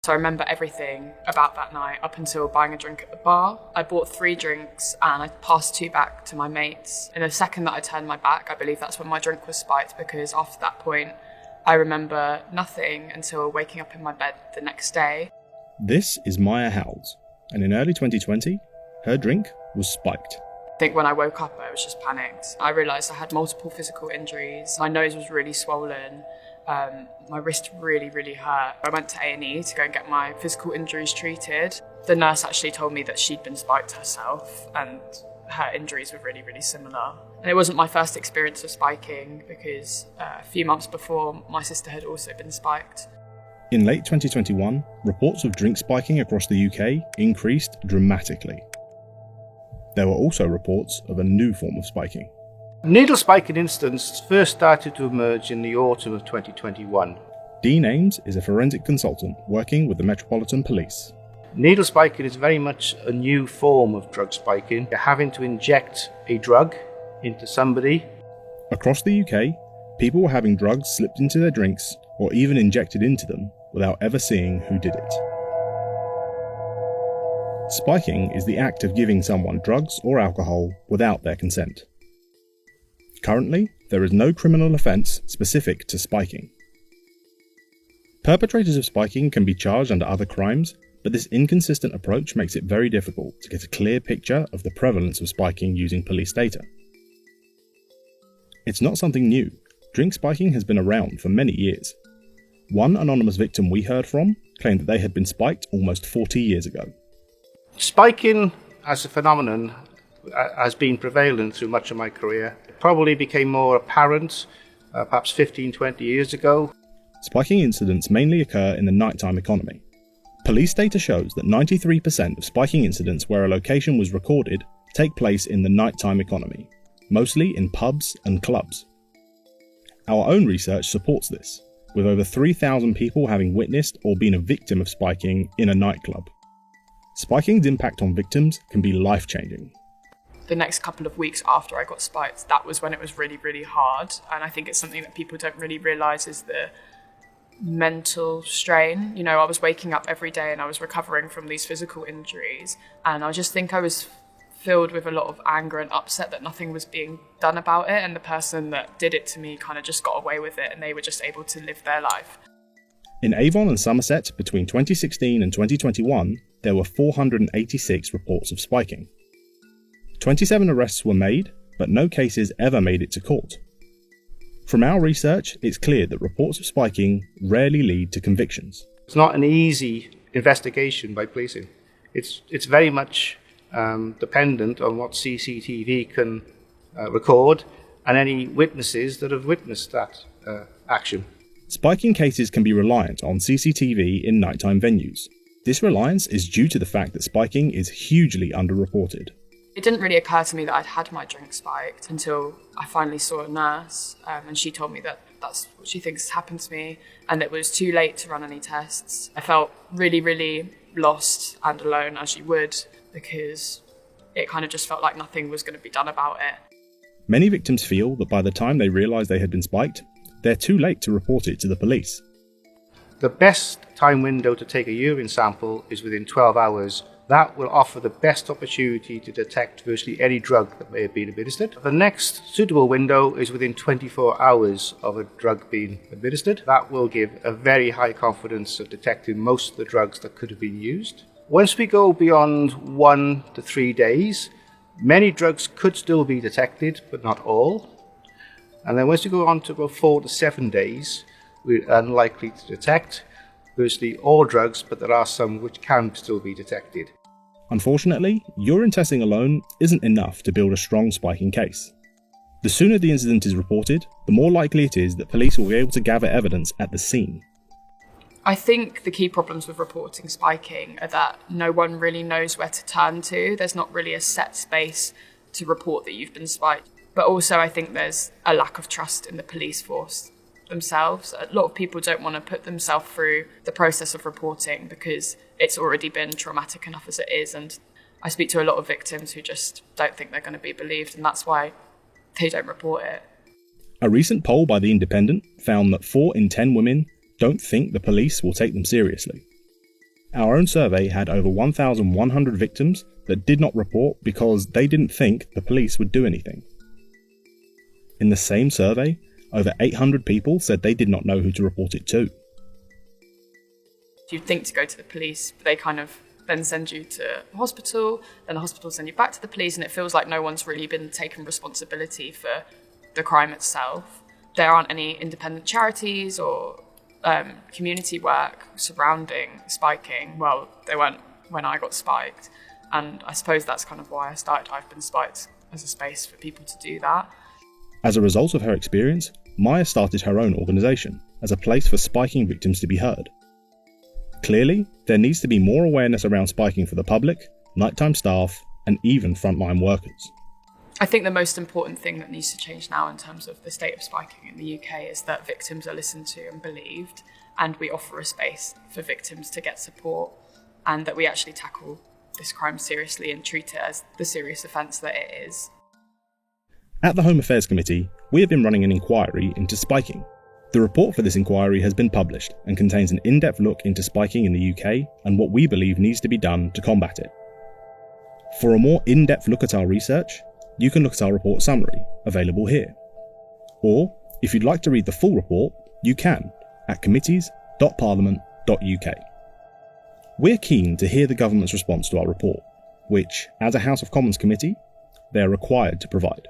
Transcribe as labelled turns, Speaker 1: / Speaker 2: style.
Speaker 1: So I remember everything about that night up until buying a drink at the bar. I bought 3 drinks and I passed 2 back to my mates. In the second that I turned my back, I believe that's when my drink was spiked, because after that point, I remember nothing until waking up in my bed the next day.
Speaker 2: This is Maya Howells, and in early 2020, her drink was spiked.
Speaker 1: I think when I woke up, I was just panicked. I realised I had multiple physical injuries. My nose was really swollen. My wrist really, really hurt. I went to A&E to go and get my physical injuries treated. The nurse actually told me that she'd been spiked herself and her injuries were really, really similar. And it wasn't my first experience of spiking, because a few months before, my sister had also been spiked.
Speaker 2: In late 2021, reports of drink spiking across the UK increased dramatically. There were also reports of a new form of spiking.
Speaker 3: Needle spiking incidents first started to emerge in the autumn of 2021.
Speaker 2: Dean Ames is a forensic consultant working with the Metropolitan Police.
Speaker 3: Needle spiking is very much a new form of drug spiking. You're having to inject a drug into somebody.
Speaker 2: Across the UK, people were having drugs slipped into their drinks or even injected into them without ever seeing who did it. Spiking is the act of giving someone drugs or alcohol without their consent. Currently, there is no criminal offence specific to spiking. Perpetrators of spiking can be charged under other crimes, but this inconsistent approach makes it very difficult to get a clear picture of the prevalence of spiking using police data. It's not something new. Drink spiking has been around for many years. One anonymous victim we heard from claimed that they had been spiked almost 40 years ago.
Speaker 3: Spiking as a phenomenon has been prevalent through much of my career. It probably became more apparent perhaps 15, 20 years ago.
Speaker 2: Spiking incidents mainly occur in the nighttime economy. Police data shows that 93% of spiking incidents where a location was recorded take place in the nighttime economy, mostly in pubs and clubs. Our own research supports this, with over 3,000 people having witnessed or been a victim of spiking in a nightclub. Spiking's impact on victims can be life-changing.
Speaker 1: The next couple of weeks after I got spiked, that was when it was really, really hard. And I think it's something that people don't really realise is the mental strain. You know, I was waking up every day and I was recovering from these physical injuries. And I just think I was filled with a lot of anger and upset that nothing was being done about it. And the person that did it to me kind of just got away with it and they were just able to live their life.
Speaker 2: In Avon and Somerset between 2016 and 2021, there were 486 reports of spiking. 27 arrests were made, but no cases ever made it to court. From our research, it's clear that reports of spiking rarely lead to convictions.
Speaker 3: It's not an easy investigation by policing. It's very much dependent on what CCTV can record and any witnesses that have witnessed that action.
Speaker 2: Spiking cases can be reliant on CCTV in nighttime venues. This reliance is due to the fact that spiking is hugely underreported.
Speaker 1: It didn't really occur to me that I'd had my drink spiked until I finally saw a nurse and she told me that that's what she thinks has happened to me and it was too late to run any tests. I felt really, really lost and alone, as you would, because it kind of just felt like nothing was going to be done about it.
Speaker 2: Many victims feel that by the time they realise they had been spiked, they're too late to report it to the police.
Speaker 3: The best time window to take a urine sample is within 12 hours. That will offer the best opportunity to detect virtually any drug that may have been administered. The next suitable window is within 24 hours of a drug being administered. That will give a very high confidence of detecting most of the drugs that could have been used. Once we go beyond 1 to 3 days, many drugs could still be detected, but not all. And then once we go on to about 4 to 7 days, we're unlikely to detect virtually all drugs, but there are some which can still be detected.
Speaker 2: Unfortunately, urine testing alone isn't enough to build a strong spiking case. The sooner the incident is reported, the more likely it is that police will be able to gather evidence at the scene.
Speaker 1: I think the key problems with reporting spiking are that no one really knows where to turn to. There's not really a set space to report that you've been spiked. But also I think there's a lack of trust in the police force themselves. A lot of people don't want to put themselves through the process of reporting because it's already been traumatic enough as it is. And I speak to a lot of victims who just don't think they're going to be believed, and that's why they don't report it.
Speaker 2: A recent poll by The Independent found that 4 in 10 women don't think the police will take them seriously. Our own survey had over 1,100 victims that did not report because they didn't think the police would do anything. In the same survey, over 800 people said they did not know who to report it to.
Speaker 1: You'd think to go to the police, but they kind of then send you to the hospital, then the hospital send you back to the police, and it feels like no one's really been taking responsibility for the crime itself. There aren't any independent charities or community work surrounding spiking. Well, they weren't when I got spiked, and I suppose that's kind of why I started I've Been Spiked as a space for people to do that.
Speaker 2: As a result of her experience, Maya started her own organisation as a place for spiking victims to be heard. Clearly, there needs to be more awareness around spiking for the public, nighttime staff, and even frontline workers.
Speaker 1: I think the most important thing that needs to change now in terms of the state of spiking in the UK is that victims are listened to and believed, and we offer a space for victims to get support, and that we actually tackle this crime seriously and treat it as the serious offence that it is.
Speaker 2: At the Home Affairs Committee, we have been running an inquiry into spiking. The report for this inquiry has been published and contains an in-depth look into spiking in the UK and what we believe needs to be done to combat it. For a more in-depth look at our research, you can look at our report summary, available here. Or, if you'd like to read the full report, you can at committees.parliament.uk. We're keen to hear the government's response to our report, which, as a House of Commons committee, they are required to provide.